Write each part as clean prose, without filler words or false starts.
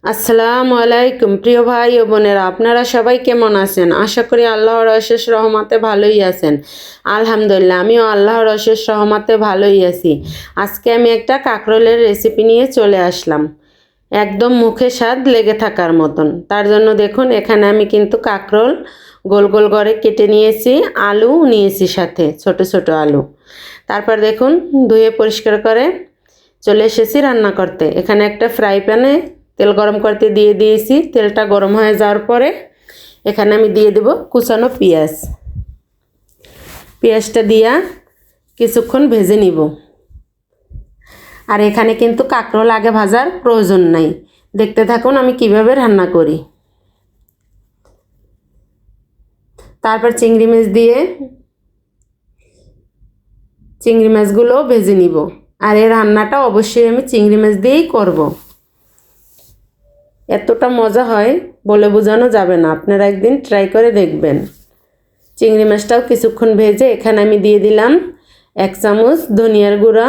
আসসালামু আলাইকুম প্রিয় ভাই ও বোনেরা, আপনারা সবাই কেমন আছেন? আশা করি আল্লাহর অশেষ রহমতে ভালোই আছেন। আলহামদুলিল্লাহ, আমিও আল্লাহর অশেষ রহমতে ভালোই আছি। আজকে আমি একটা কাঁকরোলের রেসিপি নিয়ে চলে আসলাম, একদম মুখে স্বাদ লেগে থাকার মতন। তার জন্য দেখুন, এখানে আমি কিন্তু কাঁকরোল গোল গোল করে কেটে নিয়েছি, আলু নিয়েছি সাথে, ছোট ছোট আলু। তারপর দেখুন, ধুয়ে পরিষ্কার করে চলে এসেছি রান্না করতে। এখানে একটা ফ্রাই প্যানে তেল গরম করতে দিয়ে দিয়েছি। তেলটা গরম হয়ে যাওয়ার পরে এখানে আমি দিয়ে দেব কুচানো পেঁয়াজ। পেঁয়াজটা দিয়া কিছুক্ষণ ভেজে নিব। আর এখানে কিন্তু কাঁকরোল আগে ভাজার প্রয়োজন নাই। দেখতে থাকুন আমি কিভাবে রান্না করি। তারপর চিংড়ি মাছ দিয়ে চিংড়ি মাছগুলো ভেজে নিব। আর এই রান্নাটা অবশ্যই আমি চিংড়ি মাছ দিয়েই করব। এতটা মজা হয় বলে বোঝানো যাবে না, আপনারা একদিন ট্রাই করে দেখবেন। চিংড়ি মাছটাও কিছুক্ষণ ভেজে এখানে আমি দিয়ে দিলাম 1 চামচ ধনিয়ার গুঁড়া,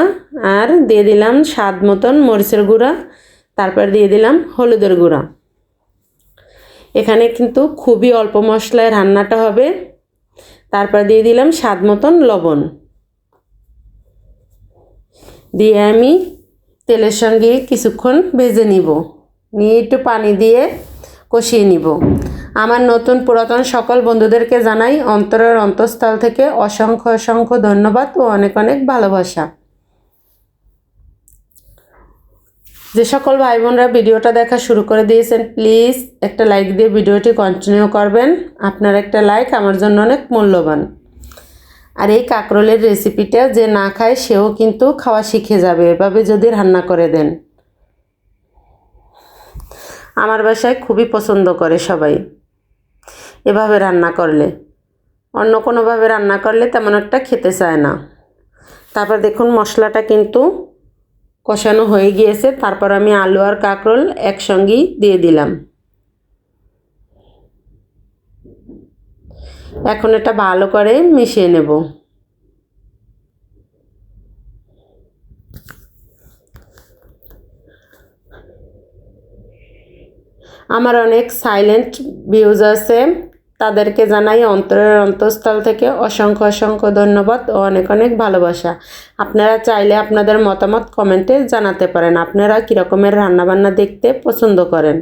আর দিয়ে দিলাম স্বাদ মতন মরিচের গুঁড়া, তারপর দিয়ে দিলাম হলুদের গুঁড়া। এখানে কিন্তু খুবই অল্প মশলায় রান্নাটা হবে। তারপর দিয়ে দিলাম স্বাদ মতন লবণ। দিয়ে আমি তেলের সঙ্গে কিছুক্ষণ ভেজে নিব, নিয়ে একটু পানি দিয়ে কষিয়ে নিব। আমার নতুন পুরাতন সকল বন্ধুদেরকে জানাই অন্তরের অন্তঃস্থল থেকে অসংখ্য অসংখ্য ধন্যবাদ ও অনেক অনেক ভালোবাসা। যে সকল ভাই বোনরা ভিডিওটা দেখা শুরু করে দিয়েছেন, প্লিজ একটা লাইক দিয়ে ভিডিওটি কন্টিনিউ করবেন। আপনার একটা লাইক আমার জন্য অনেক মূল্যবান। আর এই কাঁকরোলের রেসিপিটা যে না খায় সেও কিন্তু খাওয়া শিখে যাবে এভাবে যদি রান্না করে দেন। আমার বাসায় খুবই পছন্দ করে সবাই এভাবে রান্না করলে। অন্য কোনোভাবে রান্না করলে তেমন একটা খেতে চায় না। তারপর দেখুন মশলাটা কিন্তু কষানো হয়ে গিয়েছে। তারপর আমি আলু আর কাঁকরোল একসঙ্গেই দিয়ে দিলাম। এখন এটা ভালো করে মিশিয়ে নেব। আমার অনেক সাইলেন্ট ভিউজ আছে, তাদেরকে জানাই অন্তরের অন্তঃস্থল থেকে অসংখ্য অসংখ্য ধন্যবাদ ও অনেক অনেক ভালোবাসা। আপনারা চাইলে আপনাদের মতামত কমেন্টে জানাতে পারেন, আপনারা কী রকমের রান্নাবান্না দেখতে পছন্দ করেন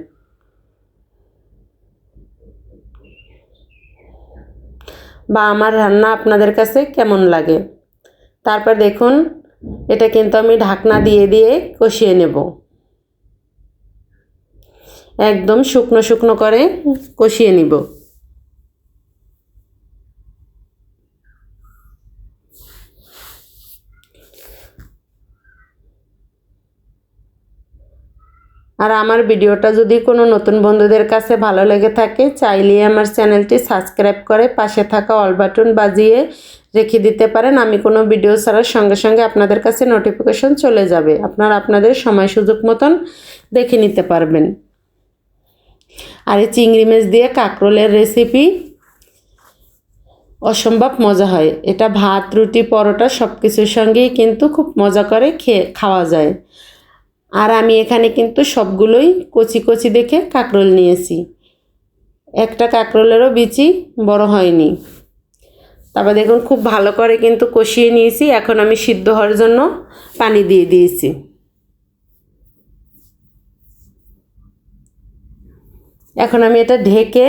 বা আমার রান্না আপনাদের কাছে কেমন লাগে। তারপর দেখুন, এটা কিন্তু আমি ঢাকনা দিয়ে দিয়ে কষিয়ে নেব। একদম শুকনো শুকনো করে কষিয়ে নিব। আর আমার ভিডিওটা যদি কোনো নতুন বন্ধুদের কাছে ভালো লেগে থাকে, চাইলে আমার চ্যানেলটি সাবস্ক্রাইব করে পাশে থাকা অল বাটন বাজিয়ে রেখে দিতে পারেন। আমি কোনো ভিডিও ছাড়ার সঙ্গে সঙ্গে আপনাদের কাছে নোটিফিকেশন চলে যাবে, আপনারা আপনাদের সময় সুযোগ মতন দেখে নিতে পারবেন। আর এই চিংড়ি মাছ দিয়ে কাঁকরোলের রেসিপি অসম্ভব মজা হয়। এটা ভাত, রুটি, পরোটা সব কিছুর সঙ্গেই কিন্তু খুব মজা করে খাওয়া যায়। আর আমি এখানে কিন্তু সবগুলোই কচি কচি দেখে কাঁকরোল নিয়েছি, একটা কাঁকরোলেরও বিচি বড় হয়নি। তারপর দেখুন খুব ভালো করে কিন্তু কষিয়ে নিয়েছি। এখন আমি সিদ্ধ হওয়ার জন্য পানি দিয়ে দিয়েছি। এখন আমি এটা ঢেকে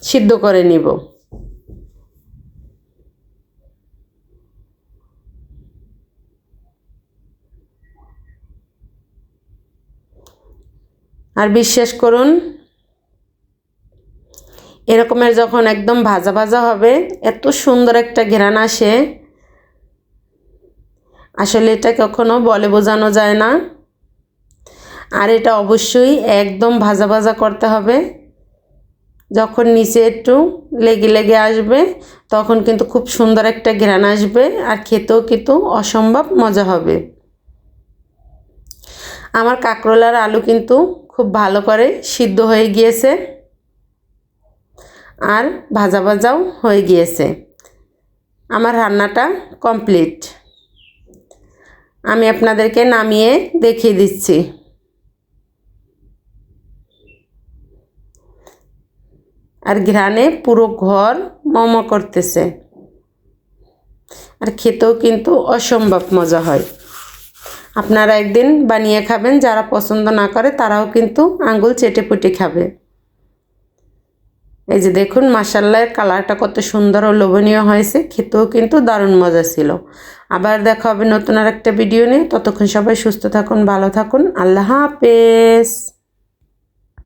সিদ্ধ করে নিব। আর বিশ্বাস করুন, এরকমের যখন একদম ভাজা ভাজা হবে, এত সুন্দর একটা ঘ্রাণ আসে, আসলে এটা কখনো বলে বোঝানো যায় না। আর এটা অবশ্যই একদম ভাজা ভাজা করতে হবে। যখন নিচে একটু লেগে লেগে আসবে তখন কিন্তু খুব সুন্দর একটা ঘ্রাণ আসবে, আর খেতেও কিন্তু অসম্ভব মজা হবে। আমার কাঁকরোল আর আলু কিন্তু খুব ভালো করে সিদ্ধ হয়ে গিয়েছে, আর ভাজা ভাজাও হয়ে গিয়েছে। আমার রান্নাটা কমপ্লিট। আমি আপনাদেরকে নামিয়ে দেখিয়ে দিচ্ছি। আর ঘ্রাণে পুরো ঘর মম করতেছে। আর খেতেও কিন্তু অসম্ভব মজা হয়। আপনারা একদিন বানিয়ে খাবেন, যারা পছন্দ না করে তারাও কিন্তু আঙ্গুল চেটে পুটে খাবে। এই যে দেখুন মাশাআল্লাহ, কালারটা কত সুন্দর ও লোভনীয় হয়েছে, খেতেও কিন্তু দারুণ মজা ছিল। আবার দেখা হবে নতুন আর একটা ভিডিও নিয়ে। ততক্ষণ সবাই সুস্থ থাকুন, ভালো থাকুন। আল্লাহ হাফেজ।